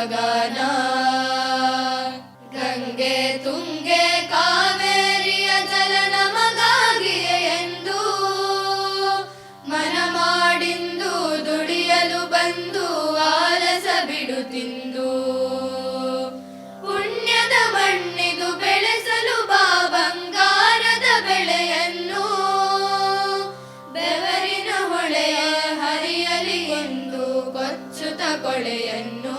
ನವಗಾನ. ಗಂಗೆ ತುಂಗೆ ಕಾವೇರಿಯ ಜಲ ನಮಗಾಗಿಯೇ ಎಂದು ಮನ ಮಾಡಿಂದು ದುಡಿಯಲು ಬಂದು ಆಲಸ ಬಿಡುತ್ತಿಂದು. ಪುಣ್ಯದ ಮಣ್ಣಿದು ಬೆಳೆಸಲು ಬಾ ಬಂಗಾರದ ಬೆಳೆಯನ್ನು, ಬೆವರಿನ ಹೊಳೆಯ ಹರಿಯಲಿ ಎಂದು ಕೊಚ್ಚುತ ಕೊಳೆಯನ್ನು,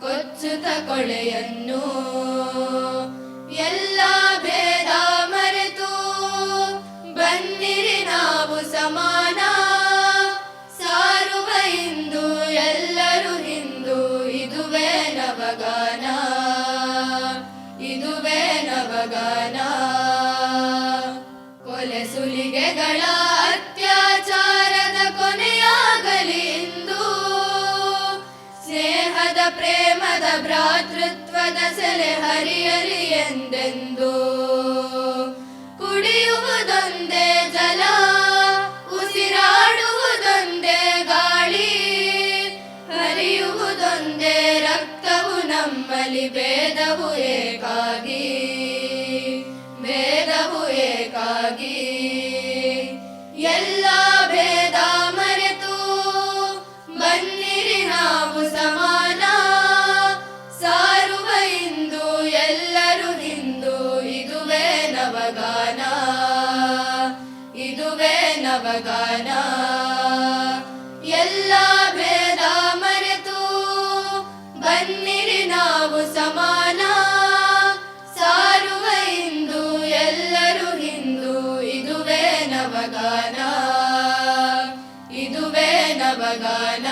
ಕೊಚ್ಚುತ ಕೊಳೆಯನ್ನು. ಎಲ್ಲ ಭೇದ ಮರೆತು ಬನ್ನಿರಿ ನಾವು ಸಮಾನ, ಸಾರುವ ಇಂದು ಎಲ್ಲರೂ ಹಿಂದೂ. ಇದುವೇ ನವಗಾನ, ಇದುವೇ ನವಗಾನ. ಕೊಲೆ ಸುಲಿಗೆಗಳ ಅತ್ಯಾಚಾರದ ಕೊನೆಯಾಗಲಿ ಇಂದು, ಸ್ನೇಹದ ಪ್ರೇಮದ ಭ್ರಾತೃತ್ವದ ಸೆಲೆ ಹರಿಯಲಿ ಎಂದೆಂದು. ಕುಡಿಯುವುದೊಂದೇ ಜಲ, ಉಸಿರಾಡುವುದೊಂದೇ ಗಾಳಿ, ಹರಿಯುವುದೊಂದೇ ರಕ್ತವು ನಮ್ಮಲ್ಲಿ. ಭೇದವು ಏಕಾಗಿ, ಭೇದವು ಏಕಾಗಿ. ಎಲ್ಲ ಭೇದ ಮರೆತು ಬನ್ನಿರಿ ನಾವು ಸಮಾನ, ಸಾರುವ ಇಂದು ಎಲ್ಲರೂ ಹಿಂದೂ. ಇದುವೇ ನವಗಾನ, ಇದುವೇ ನವಗಾನ. ಎಲ್ಲ ಭೇದ ಮರೆತು ಬನ್ನಿರಿ ನಾವು ಸಮಾನ, ಸಾರುವ ಇಂದು ಎಲ್ಲರೂ ಹಿಂದೂ. ಇದುವೇ ನವಗಾನ, ಇದುವೇ ನವಗಾನ.